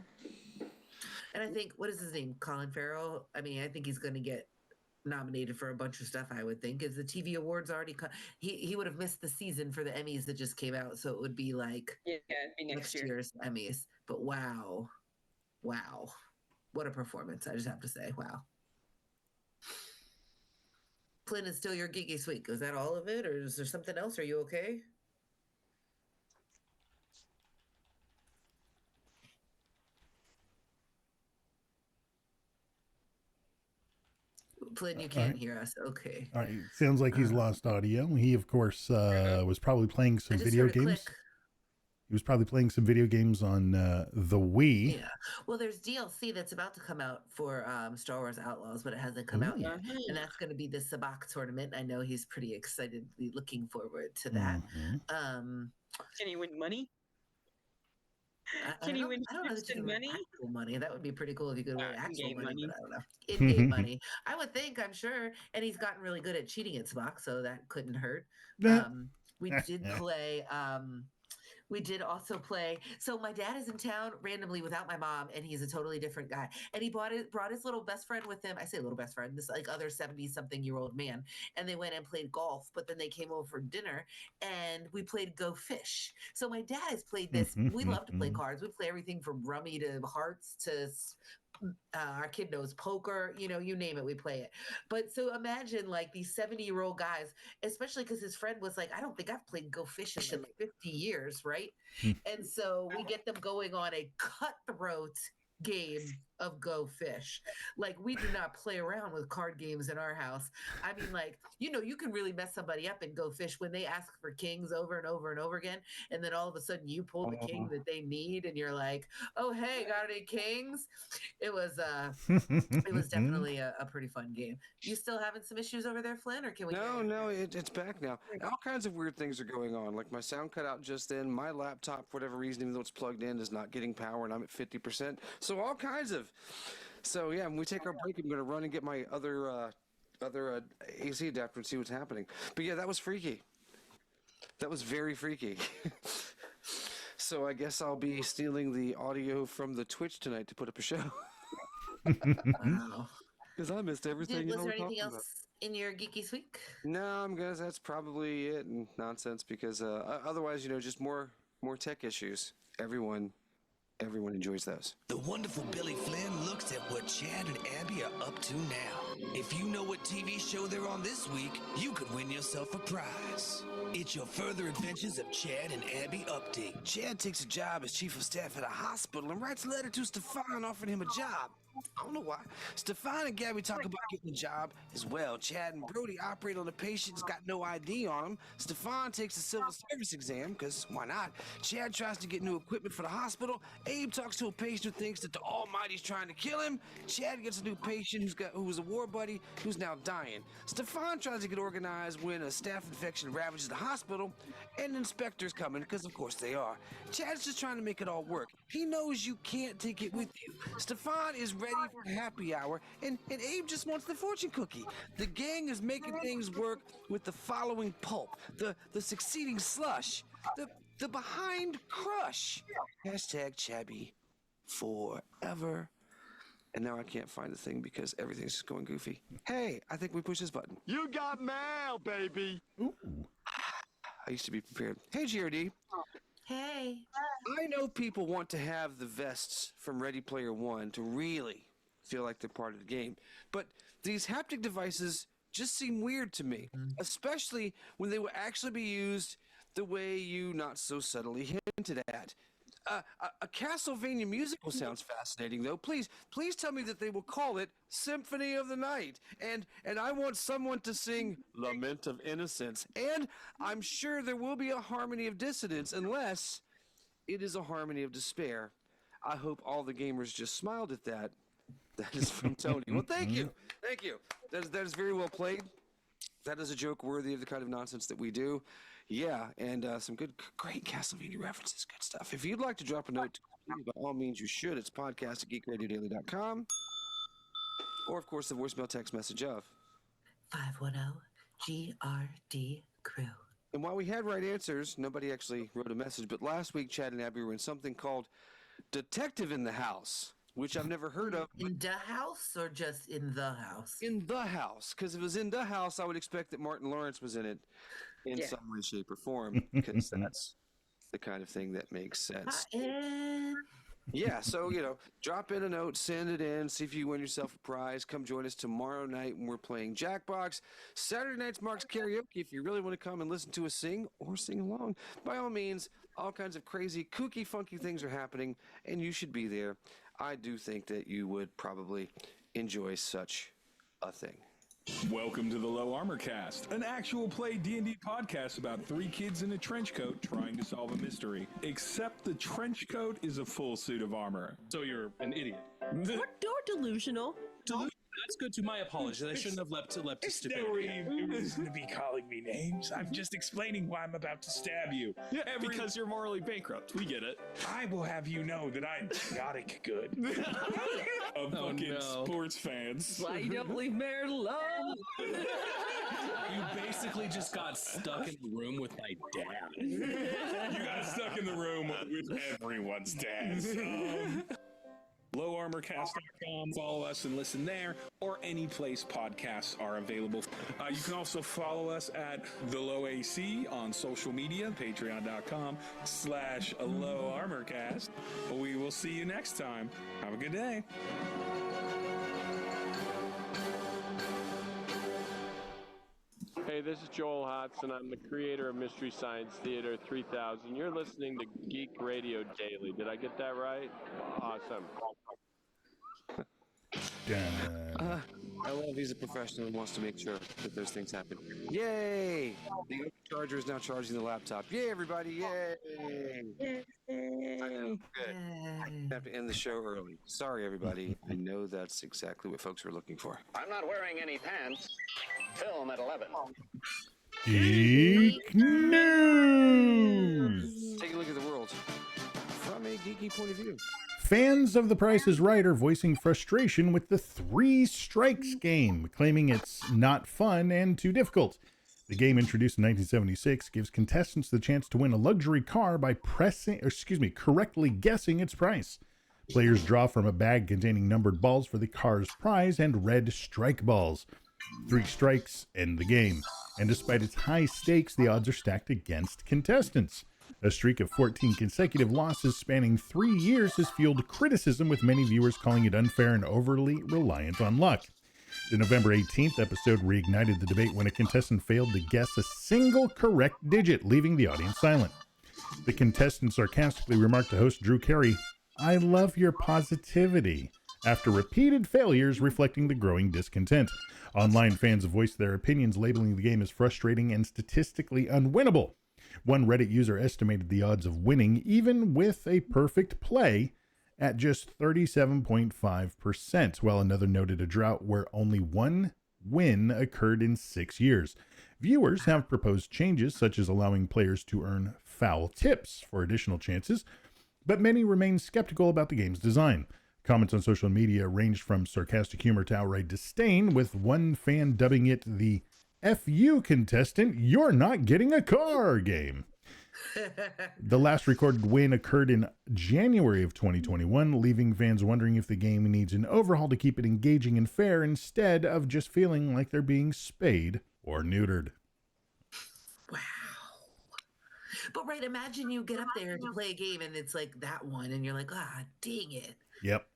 And I think, what is his name? Colin Farrell. I mean, I think he's going to get nominated for a bunch of stuff, I would think. Is the TV awards already he would have missed the season for the Emmys that just came out, so it would be like it'd be next year's Emmys. But wow, what a performance! I just have to say, wow. Clint, is still your geeky week. Is that all of it, or is there something else? Are you okay? Flynn, you can't hear us. Okay. All right. Sounds like he's lost audio. He, of course, was probably playing some video games. He was probably playing some video games on the Wii. Yeah. Well, there's DLC that's about to come out for Star Wars Outlaws, but it hasn't come out yet. And that's going to be the Sabacc tournament. I know he's pretty excitedly looking forward to that. Can he win money? Can you win money? Actual money. That would be pretty cool if you could win actual money, but I don't know. In-game money. I would think, I'm sure. And he's gotten really good at cheating at Sabacc, so that couldn't hurt. We did play We did also play. So my dad is in town randomly without my mom, and he's a totally different guy. And he brought his little best friend with him. I say little best friend, this like other 70-something-year-old man. And they went and played golf, but then they came over for dinner, and we played Go Fish. So my dad has played this. We love to play cards. We play everything from rummy to hearts to our kid knows poker, you name it, we play it. But so imagine like these 70-year-old guys, especially because his friend was like, I don't think I've played Go Fish in like 50 years, right? And so we get them going on a cutthroat game of Go Fish. Like, we do not play around with card games in our house. I mean, like, you can really mess somebody up in Go Fish when they ask for kings over and over and over again, and then all of a sudden you pull the king that they need, and you're like, oh, hey, got any kings? It was definitely a pretty fun game. You still having some issues over there, Flynn, or can we? No, it's back now. All kinds of weird things are going on. Like, my sound cut out just then. My laptop, for whatever reason, even though it's plugged in, is not getting power, and I'm at 50%. So all kinds of. So yeah, when we take our break, I'm going to run and get my other AC adapter and see what's happening. But yeah, that was freaky. That was very freaky. So I guess I'll be stealing the audio from the Twitch tonight to put up a show. Wow. Because I missed everything. Was there anything else in your Geeky Week? No, I'm guess that's probably it and nonsense. Because otherwise, just more tech issues. Everyone enjoys those. The wonderful Billy Flynn looks at what Chad and Abby are up to now. If you know what TV show they're on this week, you could win yourself a prize. It's your Further Adventures of Chad and Abby update. Chad takes a job as chief of staff at a hospital and writes a letter to Stefan offering him a job. I don't know why. Stefan and Gabby talk about getting a job as well. Chad and Brody operate on a patient who's got no ID on him. Stefan takes a civil service exam, because why not? Chad tries to get new equipment for the hospital. Abe talks to a patient who thinks that the Almighty's trying to kill him. Chad gets a new patient who was a war buddy who's now dying. Stefan tries to get organized when a staph infection ravages the hospital, and inspectors coming, because of course they are. Chad's just trying to make it all work. He knows you can't take it with you. Stefan is ready for happy hour, and Abe just wants the fortune cookie. The gang is making things work with the following pulp, the succeeding slush, the behind crush. Hashtag Chabby forever. And now I can't find the thing because everything's just going goofy. Hey, I think we push this button. You got mail, baby. Ooh. I used to be prepared. Hey, GRD. Hey. I know people want to have the vests from Ready Player One to really feel like they're part of the game, but these haptic devices just seem weird to me, especially when they will actually be used the way you not so subtly hinted at. A Castlevania musical sounds fascinating, though. Please tell me that they will call it Symphony of the Night, and I want someone to sing Lament of Innocence, and I'm sure there will be a harmony of dissonance, unless it is a harmony of despair. I hope all the gamers just smiled at that. That is from Tony. Well, thank you. That is very well played. That is a joke worthy of the kind of nonsense that we do. Yeah, and some great Castlevania references, good stuff. If you'd like to drop a note to me, by all means you should. It's podcast@geekradiodaily.com. Or, of course, the voicemail text message of 510 GRD Crew. And while we had right answers, nobody actually wrote a message. But last week, Chad and Abby were in something called Detective in the House, which I've never heard of. In the house or just in the house? In the house. Because if it was in the house, I would expect that Martin Lawrence was in it in some way, shape, or form. Because that's the kind of thing that makes sense. Yeah, so, drop in a note, send it in, see if you win yourself a prize. Come join us tomorrow night when we're playing Jackbox. Saturday night's Mark's Karaoke. If you really want to come and listen to us sing or sing along, by all means, all kinds of crazy, kooky, funky things are happening, and you should be there. I do think that you would probably enjoy such a thing. Welcome to the Low Armor Cast, an actual play D&D podcast about 3 kids in a trench coat trying to solve a mystery. Except the trench coat is a full suit of armor. So you're an idiot. Or delusional. That's good, to my apologies. I shouldn't have leapt to stupidity. No reason to be calling me names. I'm just explaining why I'm about to stab you. Yeah, because you're morally bankrupt. We get it. I will have you know that I'm chaotic good. A fucking sports fans. Why you don't leave Mary alone? You basically just got stuck in the room with my dad. You got stuck in the room with everyone's dads. LowArmorCast.com. Follow us and listen there, or any place podcasts are available. You can also follow us at The Low AC on social media, patreon.com/LowArmorCast. We will see you next time. Have a good day. Hey, this is Joel Hodson. I'm the creator of Mystery Science Theater 3000. You're listening to Geek Radio Daily. Did I get that right? Awesome. I love he's a professional and wants to make sure that those things happen. Yay! The charger is now charging the laptop. Yay, everybody! Yay! I know. Good. I have to end the show early. Sorry, everybody. I know that's exactly what folks were looking for. I'm not wearing any pants. Film at 11. Geek News! Take a look at the world from a geeky point of view. Fans of The Price is Right are voicing frustration with the 3 Strikes game, claiming it's not fun and too difficult. The game, introduced in 1976, gives contestants the chance to win a luxury car by correctly guessing its price. Players draw from a bag containing numbered balls for the car's prize and red strike balls. 3 strikes end the game, and despite its high stakes, the odds are stacked against contestants. A streak of 14 consecutive losses spanning 3 years has fueled criticism, with many viewers calling it unfair and overly reliant on luck. The November 18th episode reignited the debate when a contestant failed to guess a single correct digit, leaving the audience silent. The contestant sarcastically remarked to host Drew Carey, "I love your positivity," after repeated failures, reflecting the growing discontent. Online fans voiced their opinions, labeling the game as frustrating and statistically unwinnable. One Reddit user estimated the odds of winning, even with a perfect play, at just 37.5%, while another noted a drought where only 1 win occurred in 6 years. Viewers have proposed changes, such as allowing players to earn foul tips for additional chances, but many remain skeptical about the game's design. Comments on social media ranged from sarcastic humor to outright disdain, with one fan dubbing it the "F you, contestant, you're not getting a car" game. The last recorded win occurred in January of 2021, leaving fans wondering if the game needs an overhaul to keep it engaging and fair, instead of just feeling like they're being spayed or neutered. Wow. But right, imagine you get up there to play a game and it's like that one, and you're like, ah, dang it. Yep.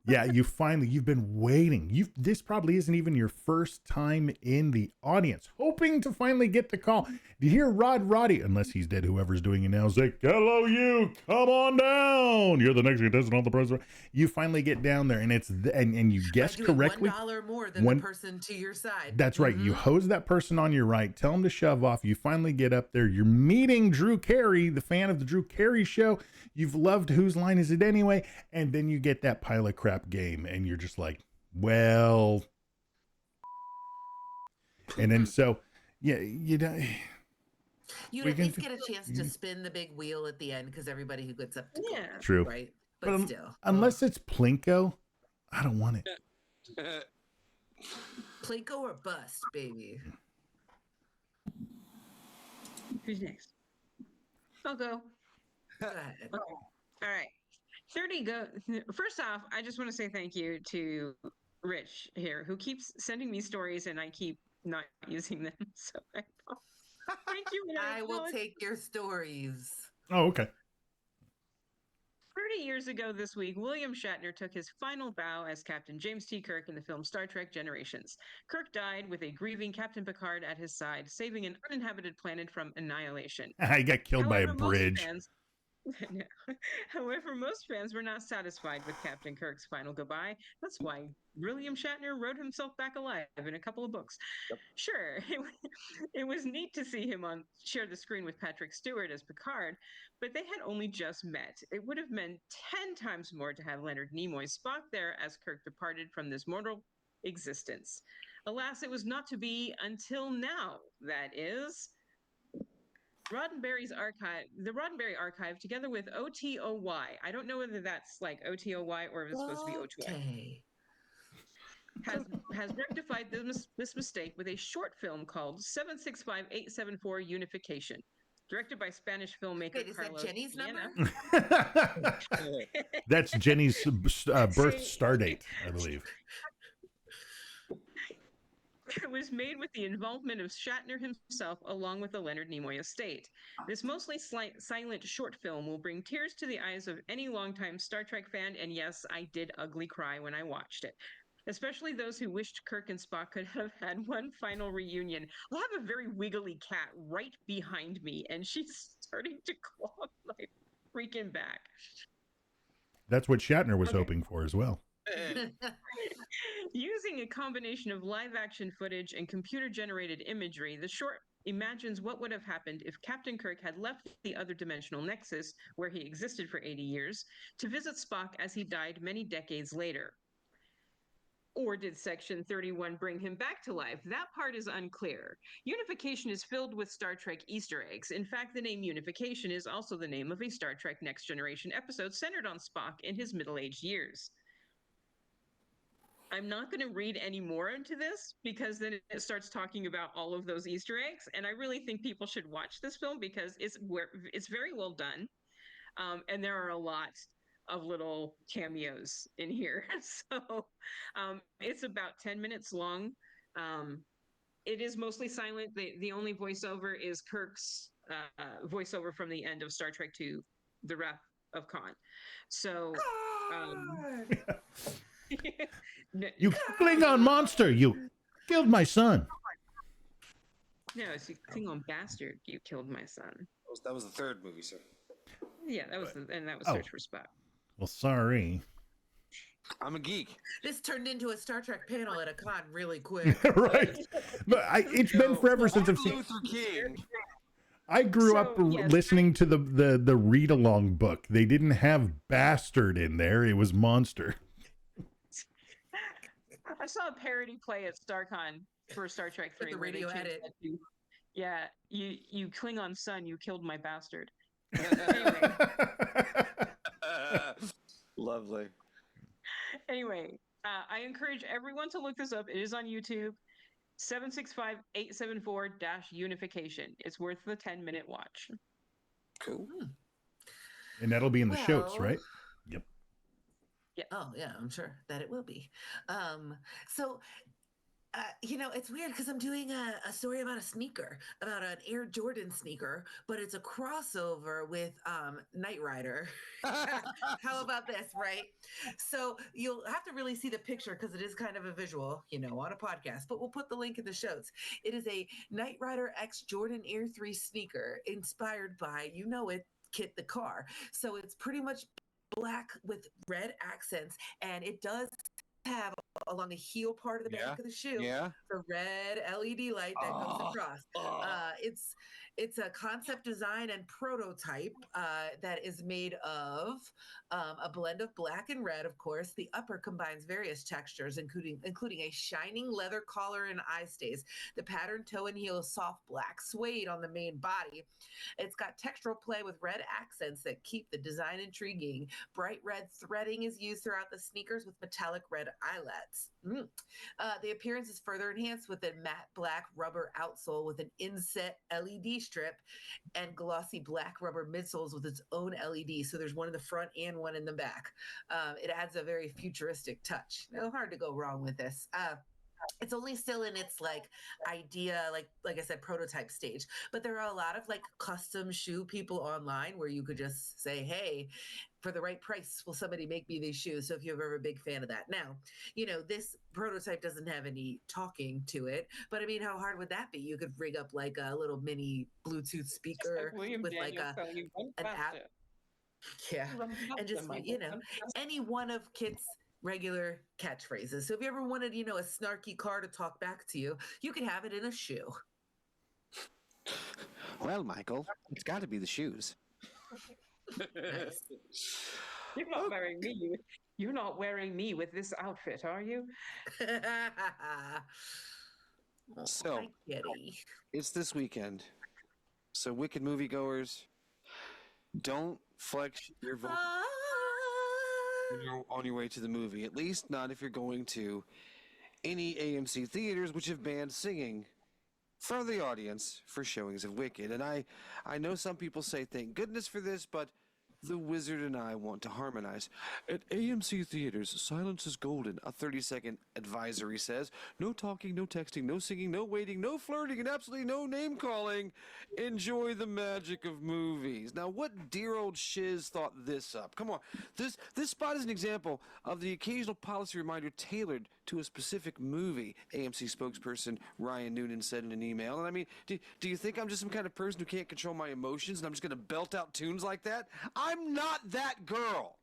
Yeah, you've been waiting. This probably isn't even your first time in the audience, hoping to finally get the call. Do you hear Roddy? Unless he's dead, whoever's doing it now is like, hello, you, come on down. You're the next contestant on the president. You finally get down there, and and you guess correctly. $1 more than the person to your side. That's right. You hose that person on your right, tell them to shove off. You finally get up there. You're meeting Drew Carey, the fan of the Drew Carey show. You've loved Whose Line Is It Anyway? And then you get that pile of crap game, and you're just like, well. And then so, yeah, you know. You'd at least get a chance to spin the big wheel at the end because everybody who gets up to go, True. right? But still. Unless it's Plinko, I don't want it. Plinko or bust, baby. Who's next? I'll go. Go ahead. Okay. All right. 30 go. First off, I just want to say thank you to Rich here, who keeps sending me stories and I keep not using them. So thank you. I will take your stories. Oh, okay. 30 years ago this week, William Shatner took his final bow as Captain James T. Kirk in the film Star Trek Generations. Kirk died with a grieving Captain Picard at his side, saving an uninhabited planet from annihilation. I got killed by a bridge. However, most fans were not satisfied with Captain Kirk's final goodbye. That's why William Shatner wrote himself back alive in a couple of books. Yep. Sure, it was neat to see him share the screen with Patrick Stewart as Picard, but they had only just met. It would have meant 10 times more to have Leonard Nimoy's Spock there as Kirk departed from this mortal existence. Alas, it was not to be until now, that is. Roddenberry's archive, the Roddenberry archive, together with OTOY. I don't know whether that's like OTOY or if it's supposed to be O2Y. Has rectified this mistake with a short film called 765874 Unification, directed by Spanish filmmaker Wait, is Carlos. That Jenny's number? That's Jenny's birth star date, I believe. It was made with the involvement of Shatner himself, along with the Leonard Nimoy estate. This mostly silent short film will bring tears to the eyes of any longtime Star Trek fan, and yes, I did ugly cry when I watched it. Especially those who wished Kirk and Spock could have had one final reunion. I have a very wiggly cat right behind me, and she's starting to claw my freaking back. That's what Shatner was hoping for as well. Using a combination of live action footage and computer generated imagery, the short imagines what would have happened if Captain Kirk had left the other dimensional nexus, where he existed for 80 years, to visit Spock as he died many decades later. Or did Section 31 bring him back to life? That part is unclear. Unification is filled with Star Trek Easter eggs. In fact, the name Unification is also the name of a Star Trek Next Generation episode centered on Spock in his middle-aged years. I'm not going to read any more into this because then it starts talking about all of those Easter eggs. And I really think people should watch this film because it's very well done. And there are a lot of little cameos in here. So it's about 10 minutes long. It is mostly silent. The only voiceover is Kirk's voiceover from the end of Star Trek II, The Wrath of Khan. So... You Klingon monster! You killed my son. No, it's you Klingon bastard. You killed my son. That was the third movie, sir. Yeah, that was Search for Spock. Well, sorry. I'm a geek. This turned into a Star Trek panel at a con really quick. Right. But it's been forever since I've seen. Luther King. I grew up listening to the read along book. They didn't have bastard in there. It was monster. I saw a parody play at StarCon for Star Trek 3. The radio edit. Yeah, you Klingon son, you killed my bastard. Anyway. Lovely. Anyway, I encourage everyone to look this up. It is on YouTube. 765874-Unification. It's worth the 10-minute watch. Cool. And that'll be in the shows, right? Yep. Yeah. Oh, yeah, I'm sure that it will be. So It's weird because I'm doing a story about a sneaker, about an Air Jordan sneaker, but it's a crossover with Knight Rider. How about this, right? So you'll have to really see the picture because it is kind of a visual, on a podcast, but we'll put the link in the shows. It is a Knight Rider X Jordan Air 3 sneaker inspired by, Kit the Car. So it's pretty much black with red accents, and it does have along the heel part of the back of the shoe the red LED light that goes across. It's a concept design and prototype that is made of a blend of black and red. Of course, the upper combines various textures, including a shining leather collar and eye stays. The pattern toe and heel is soft black suede on the main body. It's got textural play with red accents that keep the design intriguing. Bright red threading is used throughout the sneakers with metallic red eyelets. The appearance is further enhanced with a matte black rubber outsole with an inset LED strip and glossy black rubber midsoles with its own LED. So there's one in the front and one in the back. It adds a very futuristic touch. Hard to go wrong with this. It's only still in its idea, like I said, prototype stage, but there are a lot of custom shoe people online where you could just say, hey, for the right price, will somebody make me these shoes? So if you're ever a big fan of that. Now, this prototype doesn't have any talking to it, but I mean, how hard would that be? You could rig up a little mini Bluetooth speaker with an app. Yeah. And just, any one of Kit's regular catchphrases. So if you ever wanted, a snarky car to talk back to you, you could have it in a shoe. Well, Michael, it's got to be the shoes. Nice. You're not wearing me. You're not wearing me with this outfit, are you? So, it's this weekend. So, wicked moviegoers, don't flex your vocal on your way to the movie. At least not if you're going to any AMC theaters which have banned singing for the audience for showings of Wicked. And I know some people say thank goodness for this, but the Wizard and I want to harmonize. At AMC theaters, silence is golden. A 30-second advisory says, no talking, no texting, no singing, no waiting, no flirting, and absolutely no name-calling. Enjoy the magic of movies. Now, what dear old shiz thought this up? Come on. This spot is an example of the occasional policy reminder tailored to a specific movie, AMC spokesperson Ryan Noonan said in an email. And I mean, do you think I'm just some kind of person who can't control my emotions and I'm just going to belt out tunes like that? I'm not that girl.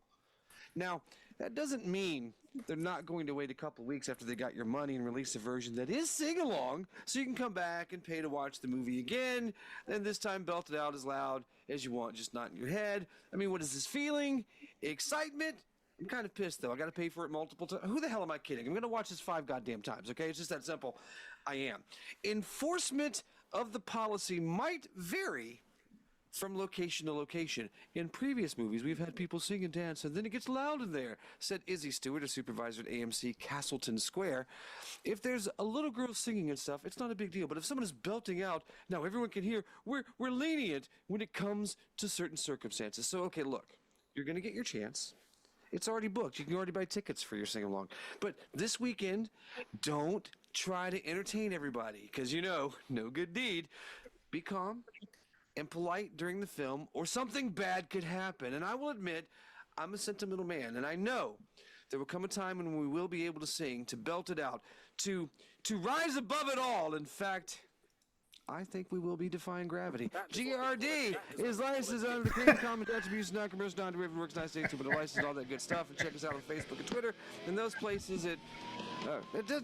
Now, that doesn't mean they're not going to wait a couple weeks after they got your money and release a version that is sing-along, so you can come back and pay to watch the movie again, and this time belt it out as loud as you want, just not in your head. I mean, what is this feeling? Excitement? I'm kind of pissed, though. I got to pay for it multiple times. Who the hell am I kidding? I'm going to watch this 5 goddamn times, okay? It's just that simple. I am. Enforcement of the policy might vary from location to location. In previous movies, we've had people sing and dance, and then it gets loud in there, said Izzy Stewart, a supervisor at AMC Castleton Square. If there's a little girl singing and stuff, it's not a big deal. But if someone is belting out, now everyone can hear, we're lenient when it comes to certain circumstances. So, okay, look, you're going to get your chance. It's already booked. You can already buy tickets for your sing-along. But this weekend, don't try to entertain everybody, because no good deed. Be calm and polite during the film, or something bad could happen. And I will admit, I'm a sentimental man, and I know there will come a time when we will be able to sing, to belt it out, to rise above it all. In fact, I think we will be defying gravity. GRD is licensed under the Creative Commons Attribution, Non-Commercial, Non-Derivative, Works, Nice Things, but a license, all that good stuff. And check us out on Facebook and Twitter. And those places,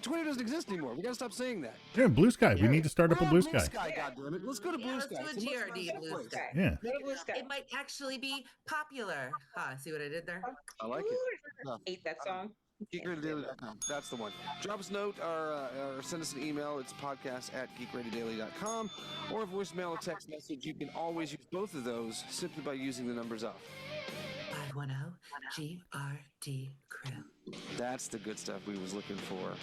Twitter doesn't exist anymore. We got to stop saying that. Yeah, Blue Sky. We need to start up a Blue Sky. Goddammit. Let's go to Blue Sky. Let's do a GRD Blue Sky. Yeah. It might actually be popular. See what I did there? I like it. Hate that song. GeekRadioDaily.com. That's the one. Drop us a note or send us an email. It's podcast@GeekRadioDaily.com, or a voicemail or text message. You can always use both of those simply by using the numbers up. 510 GRD Crew. That's the good stuff we was looking for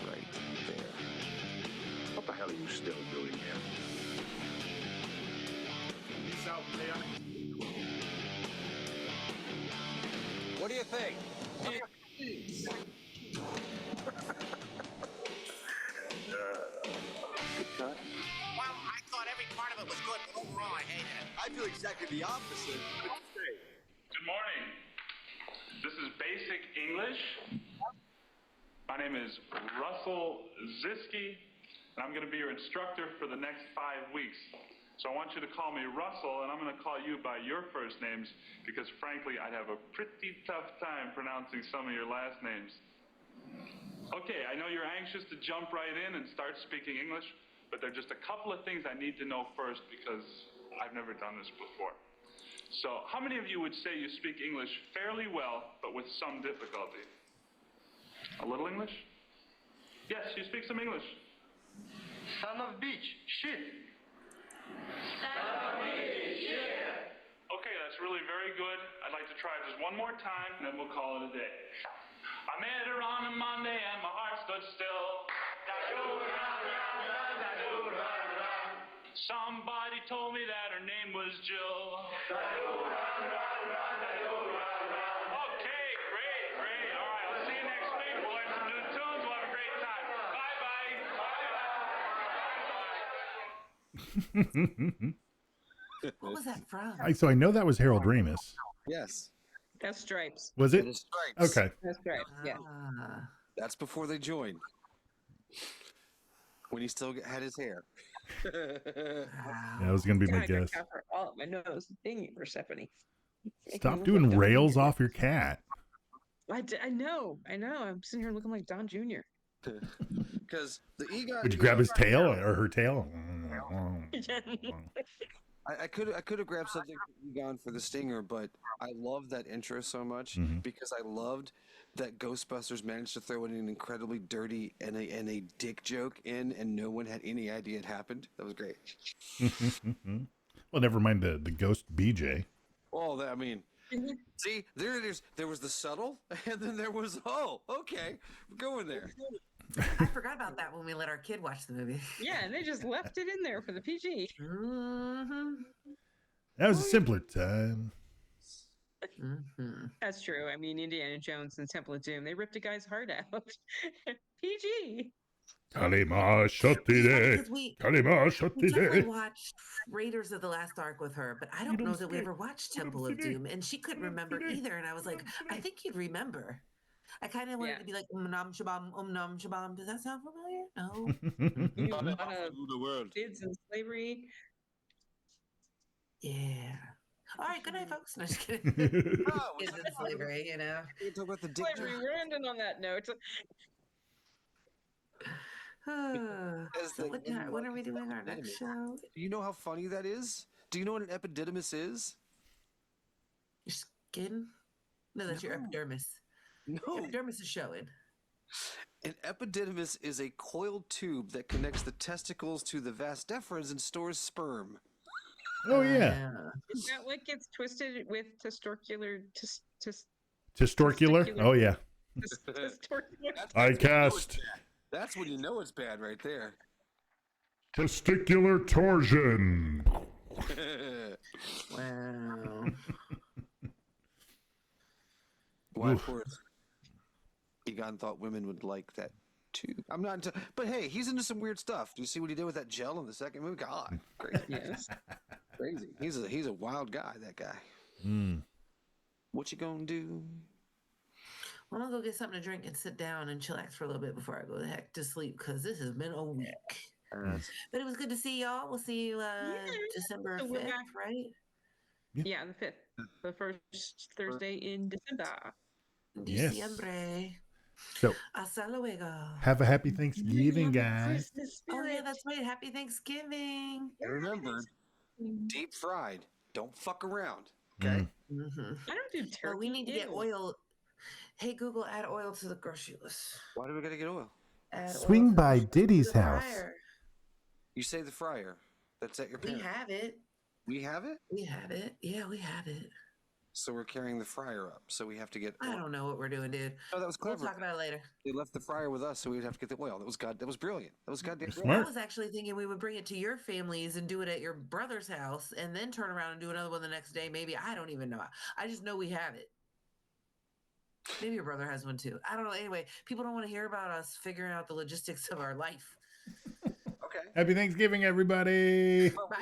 right there. What the hell are you still doing here? Peace out, player. What do you think? feel exactly the opposite. Good morning. This is Basic English. My name is Russell Ziski, and I'm going to be your instructor for the next 5 weeks. So I want you to call me Russell, and I'm going to call you by your first names because, frankly, I'd have a pretty tough time pronouncing some of your last names. Okay, I know you're anxious to jump right in and start speaking English, but there are just a couple of things I need to know first because I've never done this before. So, how many of you would say you speak English fairly well, but with some difficulty? A little English? Yes, you speak some English. Son of bitch, shit. Son of bitch, shit. Okay, that's really very good. I'd like to try it just one more time, and then we'll call it a day. I met her on a Monday, and my heart stood still. Somebody told me that her name was Jill. Okay, great. All right, I'll see you next week. We'll learn some new tunes. We'll have a great time. Bye-bye. What was that from? So I know that was Harold Ramis. Yes. That's Stripes. Was it? It is Stripes. Okay. That's Stripes. Yeah. That's before they joined. When he still had his hair. That was going to be my God, I got guess. cat for all up my nose. Dang it, Persephone. Stop doing rails off your cat. I know. I'm sitting here looking like Don Jr. Because the EGOT. Would you grab his tail or her tail? I could have grabbed something from Egon for the stinger, but I love that intro so much because I loved that Ghostbusters managed to throw in an incredibly dirty and a dick joke in, and no one had any idea it happened. That was great. Well, never mind the ghost BJ. Oh, I mean, see, there it is. There was the subtle, and then there was, okay, we're going there. I forgot about that when we let our kid watch the movie. Yeah, and they just left it in there for the PG. That was a simpler time. That's true. I mean, Indiana Jones and Temple of Doom, they ripped a guy's heart out. PG. Kalima Shatide. Kalima We definitely Shatide. watched Raiders of the Lost Ark with her, but I don't know that we ever watched Temple of Doom, and she couldn't remember either. And I was like, I think you'd remember. I kind of wanted to be like, Nam Shabam, Nam Shabam. Does that sound familiar? No. You know, a lot of kids in slavery. Yeah. All right, good night, folks. No, just kidding. Kids in slavery, you know. Talk about the dick Slavery, we're ending on that note. So when are we doing our next show? Do you know how funny that is? Do you know what an epididymis is? Your skin? No, that's your epidermis. No. Epidermis is showing. An epididymis is a coiled tube that connects the testicles to the vas deferens and stores sperm. Oh, yeah. Is that what gets twisted with testorcular? Testorcular? Oh, yeah. I cast That's when you know it's bad right there. testicular torsion. Wow. Why, of course, Egon thought women would like that too. I'm not into, but hey, he's into some weird stuff. Do you see what he did with that gel in the second movie? God, crazy. Yes. Crazy. He's a wild guy, that guy. What you gonna do? I'm gonna go get something to drink and sit down and chillax for a little bit before I go the heck to sleep because this has been a week. But it was good to see y'all. We'll see you December 5th, right? Yeah, the 5th. The first Thursday in December. Yes. Diciembre. So, hasta luego. have a happy Thanksgiving, guys. Oh, yeah, that's right. Happy Thanksgiving. And remember, deep fried. Don't fuck around. Okay. I don't do turkey. Well, we need to get oil. Hey, Google, add oil to the grocery list. Why do we gotta get oil? Swing by Diddy's house. Fryer. You say the fryer. That's at your We parents. have it. We have it? We have it. Yeah, we have it. So we're carrying the fryer up. So we have to get I don't know what we're doing, dude. Oh, that was clever. We'll talk about it later. They left the fryer with us, so we'd have to get the oil. That was brilliant. That was goddamn Smart. I was actually thinking we would bring it to your families and do it at your brother's house and then turn around and do another one the next day. Maybe. I don't even know. I just know we have it. Maybe your brother has one too. I don't know. Anyway, people don't want to hear about us figuring out the logistics of our life. Okay. Happy Thanksgiving, everybody. Bye.